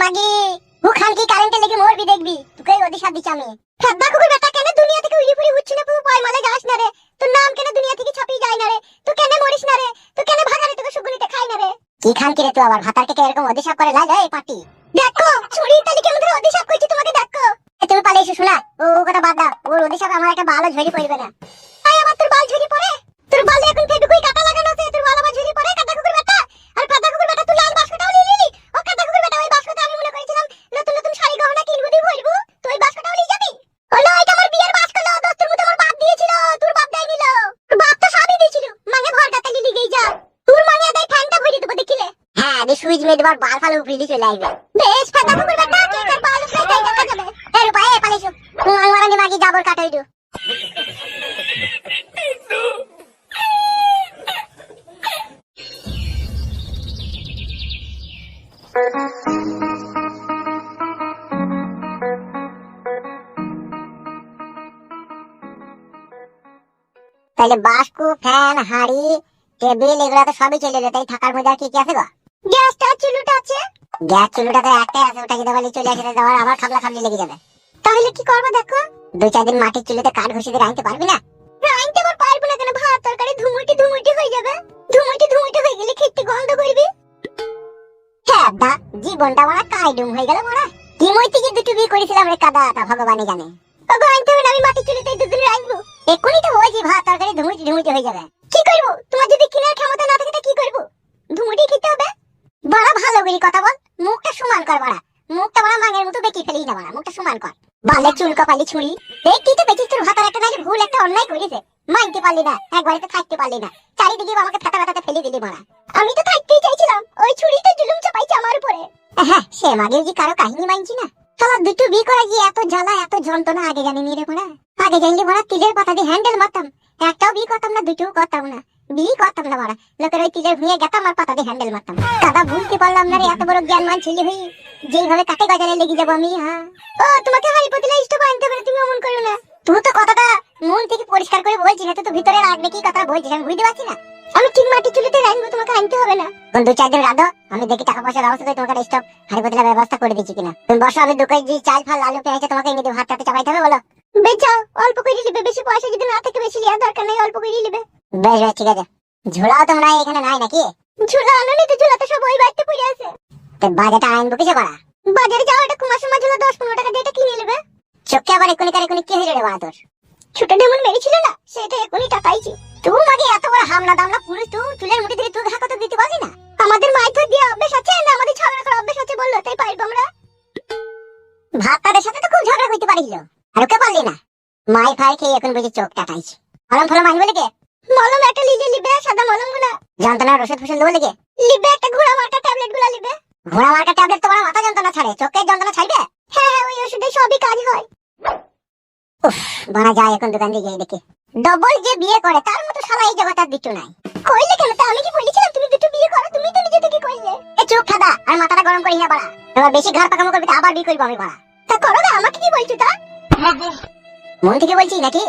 মাগি হুখান কি কারেন্টে লেগে মরবি দেখবি তোকে অভিশাপ দিচ্ছি আমি। ফেদ্দা কুকুর বেটা কেন দুনিয়া থেকে উড়ি ফুড়ি উঠছিস না পুরো পায় মালে যাস না রে। তোর নাম কেন দুনিয়া থেকে ছাপিয়ে যায় না রে। তুই কেন মরিস না রে। তুই কেন ভাগারে তোকে সুগুনিতে খাই না রে। কি খান কি রে তুই আবার ভাতারকে কে এরকম অভিশাপ করে লাই এই পাটি। দেখো ছুরি তালি কেমন ধরে অভিশাপ করছি তোমাকে দেখো। তুমি পালে এসো শোনা ও কথা বাদ দাও ওর অভিশাপ আমার একটা ভালো ঝড়ি পড়বে না। তাই আবার তোর বাল ঝড়ি পড়ে তোর বালে এখন ফেটুকুই কাটা লাগানো আছে তোর বাল আবার ঝড়ি পড়ে কাটা কুকুর বেটা। আর কাটা কুকুর বেটা তুই লাল বাস্কটাও নিলি ও কাটা কুকুর বেটা ওই বাস্কটা আমি মনে করেছিলাম নতুন নতুন শাড়ি গহনা কিনবো দি ভরবো তুই ওই বাস্কটাও নিয়ে যাবি। হলো এটা আমার বিয়ের বাস্ক লো দোস্তের মতো আমার বাপ দিয়েছিল তোর বাপ দেয় নিল তোর বাপ তো সবই দিয়েছিল মানে ভর কাটা লিলি গই যা তোর মানে দেয় ফ্যানটা ভরে দেবো দেখিলে। হ্যাঁ দি সুইচ মে দেবার বাল ফাল উপরে চলে আসবে বেশ কাটা কুকুর বেটা কে কার বাল উপরে যাই দেখা যাবে। এর পায়ে পালেছো আমার মাগি যাবর কাটাই দিও। তাহলে বাস্কু ফ্যান হাড়ি টেবিল এগুলো তো সবই চলে যেত এই থাকার মধ্যে আর কি কি আছে গো। গ্যাসটা চুলুটা আছে গ্যাস চুলুটা তো একটাই আছে ওটা যদি বলি চলে আসে যাওয়ার আমার খাবলা খাবলি লেগে যাবে। তাহলে কি করবো দেখো 2-4 দিন মাটির চুলিতে কাঠ ঘষে দিয়ে রাখতে পারবি না। রাখতে আবার পারবো না কেন ভাত তরকারি ধুমুটি ধুমুটি হয়ে যাবে ধুমুটি ধুমুটি হয়ে গেলে খেতে গন্ধ করবি। হ্যাঁ দা জীবনটা মারা কাইডুম হয়ে গেল মারা কি মই থেকে দুটো বিয়ে করেছিলাম রে কাদাটা ভগবানই জানে। ওগো আনতে হবে না আমি মাটির চুলিতে দুদিন রাখবো এক্ষুনি তো হয়েছি ভাত তরকারি ধুমুটি ধুমুটি হয়ে যাবে। কি করবো তোমার যদি কেনার ক্ষমতা না থাকে তা কি করবো ধুমুটি খেতে হবে। বড় ভালো করে কথা বল মুখটা সমান কর বড়া মুখটা বড় মাঙের মতো বেঁকে ফেলি না বড়া মুখটা সমান কর। বালে চুল কপালি ছুরি দেখি তো বেঁচিস তোর ভাতার একটা নাকি ভুল একটা অন্যায় করেছে মানতে পারলি না একবারে তো থাকতে পারলি না চারিদিকে আমাকে ফাটা ফাটাতে ফেলে দিলি বড়া। আমি তো থাকতেই চাইছিলাম ওই ছুরিতে জুলুম চাপাইছে আমার উপরে। হ্যাঁ সে মাগের কি কারো কাহিনী মানছি না শালা দুটো বিয়ে করা গিয়ে এত জ্বালা এত যন্ত্রণা আগে জানিনি রে বড়া। আগে জানলে বড়া তিলের পাতা দিয়ে হ্যান্ডেল মারতাম একটাও বিয়ে করতাম না দুটোও করতাম না বিয়ে করতাম না বড়া লোকের ওই তিলের ভুঁয়ে গেতাম আর পাতা দিয়ে হ্যান্ডেল মারতাম। কাদা বুঝতে পারলাম না রে এত বড় জ্ঞান মান ছেলে হই যেইভাবে কাটে গজালে লেগে যাবো আমি। হ্যাঁ ও তোমাকে হাই পতিলা স্টোভ আনতে পারে তুমি অমন করো না তুই তো কথাটা মন থেকে পরিষ্কার করে বলছিস না তো ভিতরে রাখবে কি কথা বলছিস আমি বুঝতে পারছি না। আমি ঠিক মাটি চুলিতে রাখবো তোমাকে আনতে হবে না কোন 2-4 দিন রাখো আমি দেখি টাকা পয়সা ব্যবস্থা করে তোমাকে স্টোভ হাই পতিলা ব্যবস্থা করে দিচ্ছি কিনা। তুমি বসো আমি 2 কেজি চাল ফাল আলু পেঁয়াজ তোমাকে এনে দেব হাতটাতে চাপাইতে হবে বলো। বেচাও অল্প করে নিবে বেশি পয়সা যদি না থাকে বেশি লিয়ার দরকার নেই অল্প করে নিবে। বেশ বেশ ঠিক আছে ঝোলাও তোমরা এখানে নাই নাকি। ঝোলা আনো তো ঝোলা তো সব ওই বাড়িতে পড়ে আছে। তো বাজারটা আনবো কিছু করা বাজারে যাও এটা কুমার সময় ঝোলা 10-15 টাকা দিয়ে এটা কিনে নেবে। চোখে আবার এখনই কি হয়ে রে বাবা তোর ছোট ডেমন মেরেছিল না সেটা এখনই টাকাইছি। তুই মাগে এত বড় হামলা দামলা পুরুষ তুই চুলের মুঠি ধরে তুই ঘা কত দিতে পারলি না। আমাদের মায়ের তো দিয়ে অভ্যাস আছে না আমাদের ঝগড়া করার অভ্যাস আছে বললো তাই পারবো আমরা। ভাতাদের সাথে তো খুব ঝগড়া করতে পারিল আর ওকে পারলি না মাই ফাই খেয়ে এখন বুঝি চোখ টাকাইছি। মলম ফলম আনবো লেগে মলম একটা লিবে সাদা মলম গুলা যন্ত্রণার ওষুধ ফসল দেবো লেগে লিবে একটা ঘোড়া মার্কা ট্যাবলেট গুলা লিবে। ঘোড়া মার্কা ট্যাবলেট তোমার মাথা যন্ত্রণা ছাড়ে চোখের যন্ত্রণা ছাড়বে। হ্যাঁ ওই ওষুধে সবই কাজ হয়। উফ বানা যায় এখন দোকান দিয়ে গিয়ে দেখি ডবল যে বিয়ে করে তার মতো শালা এই জগৎ আর দুটো নাই। কইলে কেন তা আমি কি বলেছিলাম তুমি দুটো বিয়ে করো তুমি তো নিজে থেকে কইলে। এ চুপ খাদা আর মাথাটা গরম করি না বাড়া এবার বেশি ঘর পাকামো করবি আবার বিয়ে করবো আমি বাড়া। তা করো না আমাকে কি বলছো তা মন থেকে বলছি নাকি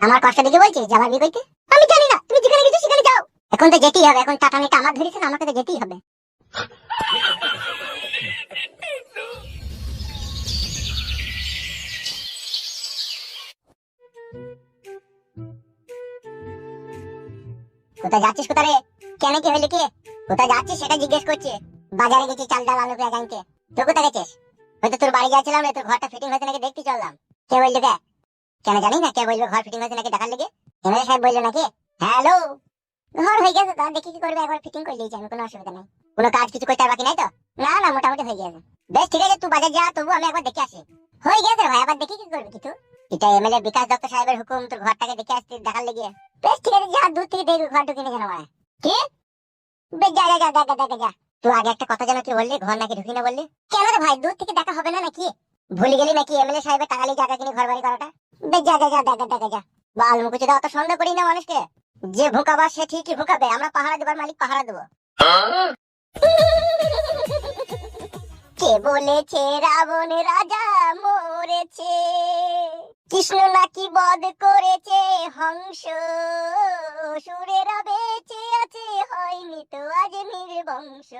আমার কষ্ট দেখে বলছি যে আমার বিয়ে করতে। আমি জানি না তুমি যেখানে গেছো সেখানে যাও এখন তো যেতেই হবে এখন টাটানিটা আমার ধরেছে আমাকে তো যেতেই হবে। কোথায় যাচ্ছিস কোথায় রে কেন কি হইলে কি কোথায় যাচ্ছিস সেটা জিজ্ঞেস করছি। বাজারে গেছি চাল ডাল আলু পেঁয়াজ আনতে তুই কোথায় গেছিস। হয়তো তোর বাড়ি যাচ্ছিলাম রে তোর ঘরটা ফিটিং হয়েছে নাকি দেখতে চললাম। কে বললো কে কেন জানি না কে বললো ঘর ফিটিং হয়েছে নাকি দেখার লেগে এমএলএ সাহেব বললো নাকি। হ্যালো ঘর হয়ে গেছে তো দেখি কি করবে একবার ফিটিং করে দিয়েছি আমি কোনো অসুবিধা নেই কোনো কাজ কিছু করতে আর বাকি নাই তো। না না মোটামুটি হয়ে গেছে বেশ ঠিক আছে তুই বাজার যা তবু আমি একবার দেখে আসি। হয়ে গেছে ভাই আবার দেখি কি করবি কিছু এটা এমএলএ বিকাশ দত্ত সাহেবের হুকুম তোর ঘরটাকে দেখে আসতে দেখার লেগে। বেশ ঠিক আছে যা দূর থেকে দেখবি ঘর ঢুকিনি কেন মানে কি বেশ যা যা যা দেখা যা। তুই আগে একটা কথা যেন কি বললি ঘর নাকি ঢুকি না বললি কেন রে ভাই দূর থেকে দেখা হবে না নাকি ভুলে গেলি নাকি এমএলএ সাহেবের টাকা নিয়ে জায়গা কিনে ঘর বাড়ি করাটা। বেশ যা যা যা দেখা যা বাল মুকুচি দাও তো সন্দেহ করি না মানুষকে যে ভুকাবা সে ঠিকই ভুকাবে আমরা পাহারা দেবার মালিক পাহারা দেবো। কে বলেছে রাবণ রাজা মরেছে কৃষ্ণ নাকি বধ করেছে হংস সুরেরা বেঁচে আছে হয়নি তো আজ নির্বংশ।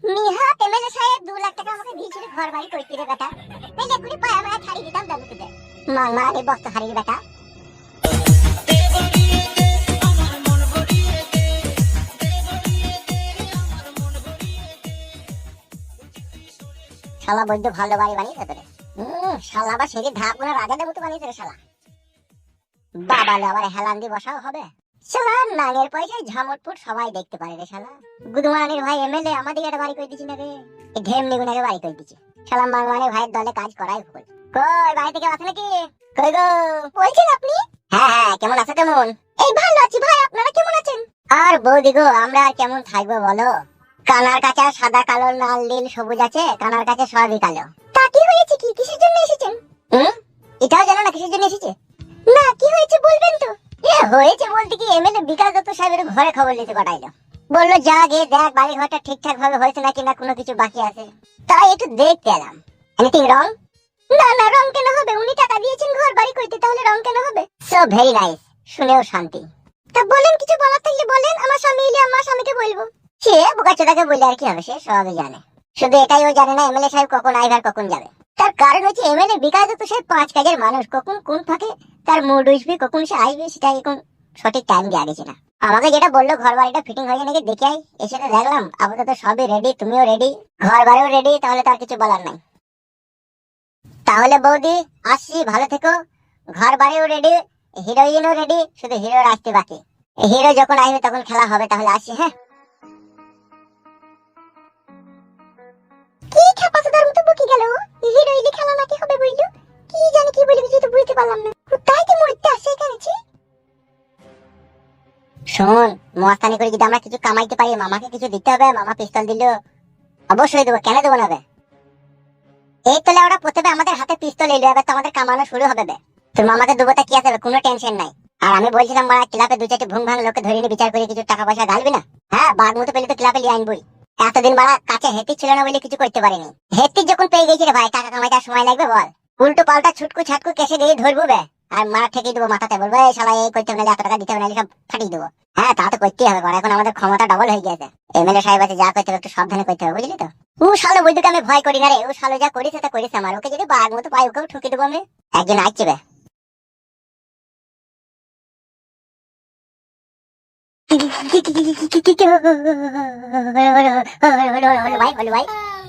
নিহাত এমএলএ সাহেব 2 লাখ টাকা আমাকে দিয়েছিল ঘর বাড়ি করতে রে বেটা। তাইলে কুড়ি পায় আমরা ছাড়ি দিতাম দাদু তোদের। মাংমা এই বস্তা হারিয়ে বেটা। শালা বৈদ্য ভালো বাড়ি বানিয়েছে তোরে। শালা আবার সেদিন ধাপ গুলো রাজাদের মতো বানিয়েছে রে শালা। বাবা আবার হেলান দিয়ে বসাও হবে। শালা নাগের পয়সায় ঝামটপুর সবাই দেখতে পারে রে শালা। গুদমানের ভাই এমএলএ আমাদের একটা বাড়ি করে দিছি না রে। এই ঢেমনি গুনাকে বাড়ি করে দিছি। শালা মাংমানের ভাইয়ের দলে কাজ করাই ভুল। কই বাড়িতে কেউ আছে নাকি? কই গো বলছেন আপনি? হ্যাঁ হ্যাঁ, কেমন আছো কেমন? এই ভালো আছি ভাই, আপনারা কেমন আছেন? আর বৌদি গো আমরা আর কেমন থাকবো বলো। কানার কাছে সাদা কালো লাল নীল সবুজ আছে, কানার কাছে সবই কালো। তা কি হয়েছে, কি কিসের জন্য এসেছেন? এটাও জানো না কিসের জন্য এসেছে? না কি হয়েছে বলবেন তো? এ হয়েছে বলতে কি এমএলএ বিকাশ দত্ত সাহেবের ঘরে খবর নিতে পাঠাইলো। বললো যা গিয়ে দেখ বাড়ি ঘরটা ঠিকঠাক ভাবে হয়েছে নাকি না কোনো কিছু বাকি আছে। তাই একটু দেখতে এলাম। Anything wrong? না না, রং কেন হবে? উনি টাকা দিয়েছেন ঘর বাড়ি করতে, তাহলে রং কেন হবে? সো ভেরি নাইস, শুনেও শান্তি। তা বলেন, কিছু বলার থাকলে বলেন, আমার স্বামী এলে আমার স্বামীকে বলবো। সে বোকাচোদাকে বলে আর কি হবে, সে সবই জানে। শুধু এটাই ও জানে না এমএলএ সাহেব কখন আইভার কখন যাবে। তার কারণ হচ্ছে এমএলএ বিকাশ দত্ত সাহেব 5 কাজের মানুষ, কখন কোন ফাঁকে তার মুড উঠবে কখন সে আসবে সেটা এখন সঠিক টাইম দিয়ে আগেছে না। আমাকে যেটা বললো ঘর বাড়িটা ফিটিং হয়ে নাকি দেখে আই, এসে তো দেখলাম আপাতত সবই রেডি, তুমিও রেডি, ঘর বাড়িও রেডি, তাহলে তার কিছু বলার নাই। তাহলে বৌদি আসছি, ভালো থেকো। ঘর বাড়িও রেডি, হিরোইনও রেডি, শুধু হিরোর আসতে বাকি। হিরো যখন আসবে তখন খেলা হবে, তাহলে আসছি। হ্যাঁ কি খেপাসোদার মতো বকি গেল। হিরোইনে খেলা নাকি হবে বললো, কি জানি কি বলি কিছু তো বুঝতে পারলাম না। তাই তো মরতে আসে এখানে। শোন, মস্তানি করে যদি আমরা কিছু কামাইতে পারি মামাকে কিছু দিতে হবে। মামা পিস্তল দিল, অবশ্যই দেবো, কেন দেবো না? এই তোলে ওরা প্রথমে আমাদের হাতে পিস্তল এলো, এবার তো আমাদের কামানো শুরু হবে। তোর মামাকে দেবো তা কি আছে, কোনো টেনশন নাই। আর আমি বলছিলাম মারা ক্লাবে 2-4 ভুং ভাং লোকে ধরে নিয়ে বিচার করে কিছু টাকা পয়সা ঢালবি না? হ্যাঁ বাঘ মতো পেলে তো ক্লাবে লিয়ে আনবই। এতদিন বাড়া কাছে হেতি ছিল না বলে কিছু করতে পারিনি। হেতি যখন পেয়ে গেছি রে ভাই, টাকা কামাইতে আর সময় লাগবে বল? উল্টো পাল্টা ছুটকু ছাটকু কেসে দিয়ে ধরবো বে, আর মারা ঠেকিয়ে দেবো মাথাতে, বলবো এই শালা এই করতে হবে না, এত টাকা দিতে হবে না, সব ফাটিয়ে দেবো। হ্যাঁ তা তো করতেই হবে, এখন আমাদের ক্ষমতা ডবল হয়ে গেছে। এমএলএ সাহেব আছে, যা করতে হবে একটু সাবধানে করতে হবে, বুঝলি তো? ও শালো বৈদ্যুকে আমি ভয় করি না রে, ও শালো যা করেছে তা করেছে আমার, ওকে যদি বাঘ মতো পাই ওকেও ঠুকে দেবো আমি। একদিন আসছে বে।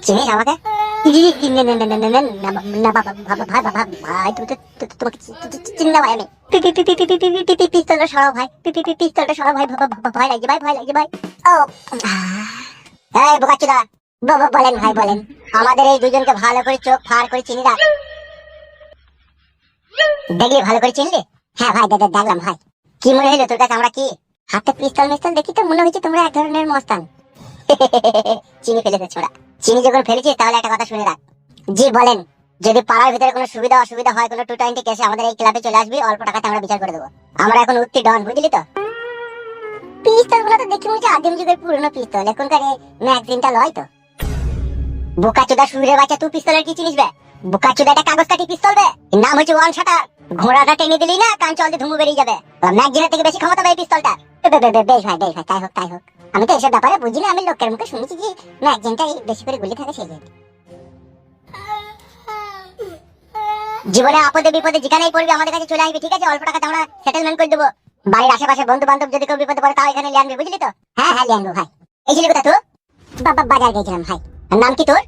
চিনিস আমাকে? চিন্তা ভাই আমি পিস্তলটা সরাও ভাই, পিস্তলটা সরাও ভাই, ভয় লাগছে ভাই, ভয় লাগছে ভাই। ও এই বোকাচোদা, বলেন ভাই বলেন। আমাদের এই দুজনকে ভালো করে চোখ ফাড় করে চিনি রাখ। দেখলি ভালো করে চিনলি? হ্যাঁ ভাই দেখলাম ভাই। কি মনে হলো তোর কাছে আমরা কি? হাতে পিস্তল মিস্তল দেখি তো মনে হচ্ছে তোমরা এক ধরনের মস্তান। চিনি ফেলেছে ছোড়া। চিনি যখন ফেলেছিস তাহলে একটা কথা শুনে রাখ। জি বলেন। যদি পাড়ার ভিতরে কোনো সুবিধা অসুবিধা হয়, কোনো 220 কেসে আমাদের এই ক্লাবে চলে আসবি, অল্প টাকাতে আমরা বিচার করে দেবো। আমরা এখন উঠতি ডন, বুঝলি তো? পিস্তল গুলো তো দেখি মনে আদিম যুগের পুরনো পিস্তল, এখনকার ম্যাগজিনটা লয় তো। বোকাচোদা সুরে বাচ্চা, তুই পিস্তলের কি চিনিস বে? বোকাচোদা এটা কাগজ কাটি পিস্তল বে, নাম হচ্ছে ওয়ান শাটার। ঘোড়াটা টেনে দিলি না কান চল দিয়ে ধুমু বেরিয়ে যাবে। ম্যাগজিনের থেকে বেশি ক্ষমতা এই পিস্তলটা। বেশ ভাই তাই হোক। আমি তো এসব ব্যাপারে বুঝি না, আমি লোকের মুখে শুনেছি যে ম্যাগজিনটা বেশি করে গুলি থাকে সেই জন্য। জীবনে আপদে বিপদে যেখানেই পড়বি আমাদের কাছে চলে আসবি, ঠিক আছে? অল্প টাকাতে আমরা সেটেলমেন্ট করে দেবো। বাড়ির আশেপাশে বন্ধু বান্ধব যদি কেউ বিপদে পড়ে তাও এখানে লিয়ে আনবি, বুঝলি তো? হ্যাঁ লিয়ে আনবো ভাই। এই ছেলে কোথা তোর? বাজার গেছিলাম ভাই। নাম কি তোর?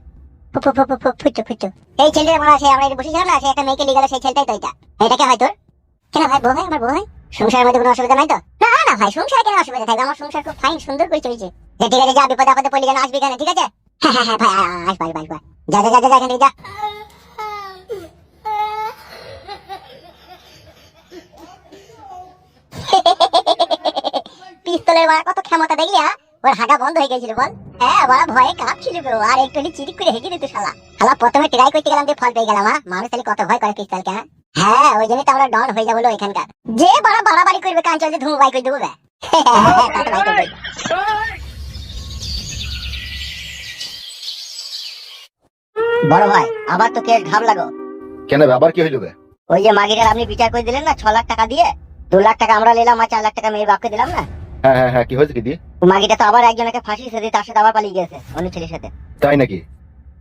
ফুটু। এই ছেলেটা মনে আছে আমরা বসেছিলাম না, সে একটা মেয়েকে লিয়ে গেল, সেই ছেলেটাই তো এটা। এটাকে হয় তোর? কেন ভাই বউ হয়, আমার বউ হয়। সংসারের মধ্যে কোনো অসুবিধা নাই তো? না ভাই, সংসার কেন অসুবিধা থাকবে, আমার সংসার খুব ফাইন সুন্দর করে চলছে। ঠিক আছে যা, বিপদে আপদে পড়লি যেন আসবি এখানে, ঠিক আছে? হ্যাঁ ভাই আসবা যা এখান থেকে যা। পিস্তলের বড় কত ক্ষমতা দেখলি? ওর হাগা বন্ধ হয়ে গেছিল বল। হ্যাঁ বড় ভয়ে কাঁপছিল গো, আর একটু চিরিক করে হেগে দিত শালা প্রথমে ট্রাই করতে গেলাম দিয়ে ফল পেয়ে গেলাম। মানুষ তাহলে কত ভয় করে পিস্তলকে। হ্যাঁ ওই জন্যই তো আমরা ডন হয়ে যাবো এখানকার। যে বড় বাড়াবাড়ি করবে কান চলতে ধুমু বাই করে দেবো। বড় ভাই আবার তো কেস ঘাম লাগো। কেন আবার কি হইল? ওই যে মাগিটার আপনি বিচার করে দিলেন না 6 লাখ টাকা দিয়ে, 2 লাখ টাকা আমরা নিলাম আর 4 লাখ টাকা মেয়ের বাপকে দিলাম না। হ্যাঁ হ্যাঁ হ্যাঁ, কি হয়েছে দিদি? মাগিটা তো আবার একজনকে ফাঁসিয়েছে দিয়ে তার সাথে আবার পালিয়ে গেছে অন্য ছেলের সাথে। তাই নাকি?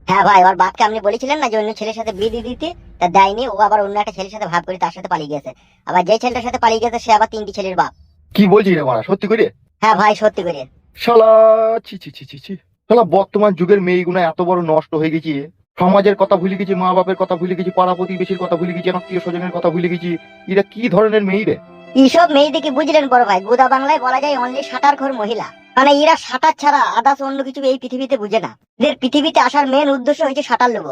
হ্যাঁ ভাই, ওর বাপকে আপনি বলেছিলেন না যে অন্য ছেলের সাথে বিয়ে দিয়ে দিতে, তা দেয়নি। ও আবার অন্য একটা ছেলের সাথে ভাব করে তার সাথে পালিয়ে গেছে। আবার যে ছেলেটার সাথে পালিয়ে গেছে সে আবার 3টি ছেলের বাপ। কি বলছিস রে মারা, সত্যি করে? হ্যাঁ ভাই, সত্যি করে। শালা, ছি ছি ছি ছি ছি, শালা বর্তমান যুগের মেয়েগুলো এত বড় নষ্ট হয়ে গেছি। সমাজের কথা ভুলে গেছি, মা বাপের কথা ভুলে গেছি, পাড়া প্রতিবেশীর কথা ভুলে গেছি, আত্মীয় স্বজনের কথা ভুলে গেছি। এরা কি ধরনের মেয়ে রে? এইসব মেয়েদেরকে বুঝলেন বড় ভাই, গোদা বাংলায় বলা যায় অনলি সাঁতারঘর মহিলা। মানে এরা সাঁতার ছাড়া আদার্স অন্য কিছু এই পৃথিবীতে বুঝে না। এদের পৃথিবীতে আসার মেন উদ্দেশ্য হচ্ছে সাঁতার লোক।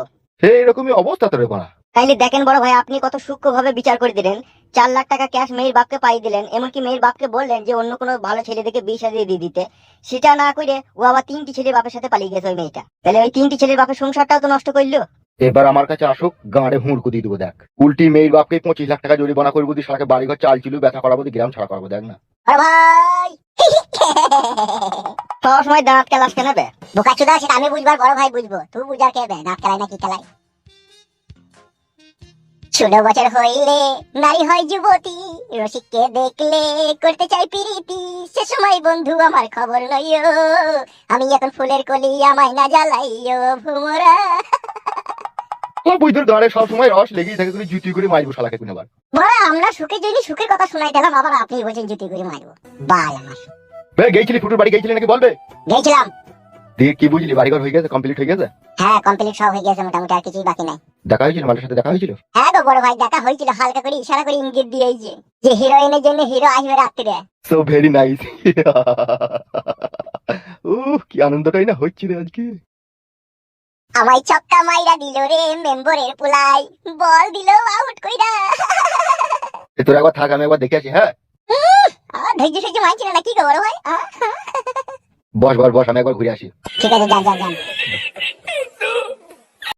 সেই এরকমই অবস্থা তো রে মারা। তাইলে দেখেন বড় ভাই, আপনি কত সূক্ষ্ম ভাবে বিচার করে দিলেন। 4 লাখ টাকা ক্যাশ মেয়ের বাপকে পাই দিলেন, এমনকি মেয়ের বাপকে বললেন যে অন্য কোনো ভালো ছেলে দেখে 20,000 দিয়ে দিতে। সেটা না করে ও আবার 3টি ছেলের বাপের সাথে পালিয়ে গেছে ওই মেয়েটা। তাহলে ওই 3টি ছেলের বাপের সংসারটাও তো নষ্ট করলো। এবার আমার কাছে আসুক, গাঁড়ে হুঁড়কো দিয়ে দেবো দেখ। উল্টি মেয়ের বাপকে 25 লাখ টাকা জরিমানা করবো, দিয়ে সারাকে বাড়িঘর চাল চিলু ব্যথা করাবো, দিয়ে গ্রাম ছাড়া করবো, দেখ না। আরে ভাই সব সময় দাঁত কেলাস কেন বে? বোকা চোদা, সেটা আমি বুঝবার বড় ভাই বুঝবো, তুই বুঝার কে বে? দাঁত কেলাই না কি কেলাই? 16 বছর হইলে নারী হয় যুবতী, রসিককে দেখলে করতে চাই প্রীতি। সে সময় বন্ধু আমার খবর লইও, আমি এখন ফুলের কলি, আমায় না জ্বালাইও ভুমরা। তোমার বইদের গাঁড়ে সবসময় রস লেগেই থাকে, তুমি জুতি করে মারবো শালাকে কোন আবার। বড় আমরা সুখের জন্য সুখের কথা শোনাই দিলাম, আবার আপনি বলছেন জুতি করে মারবো। বাল আমার। গেছিলি ফুটুর বাড়ি গেছিলি নাকি বলবে? গেছিলাম। দিয়ে কি বুঝলি, বাড়িঘর হয়ে গেছে, কমপ্লিট হয়ে গেছে? হ্যাঁ কমপ্লিট সব হয়ে গেছে মোটামুটি, আর কিছুই বাকি নাই। দেখা হয়েছিল মানুষের সাথে, দেখা হয়েছিল? হ্যাঁ গো বড় ভাই, দেখা হয়েছিল, হালকা করে ইশারা করে ইঙ্গিত দিয়েছে যে হিরোইনের জন্য হিরো আসবে রাত্রিরে। So very nice. কি আনন্দটাই না হচ্ছে রে আজকে। আমায় ছক্কা মাইরা দিল রে মেম্বরের পুলাই, বল দিল আউট কইরা। তোর একবার থাক, আমি একবার দেখে আসি। হ্যাঁ ধৈর্য সহ্য মানছিল না কি গো বড় ভাই? বস বস বস, আমি একবার ঘুরে আসি। ঠিক আছে, যান যান যান।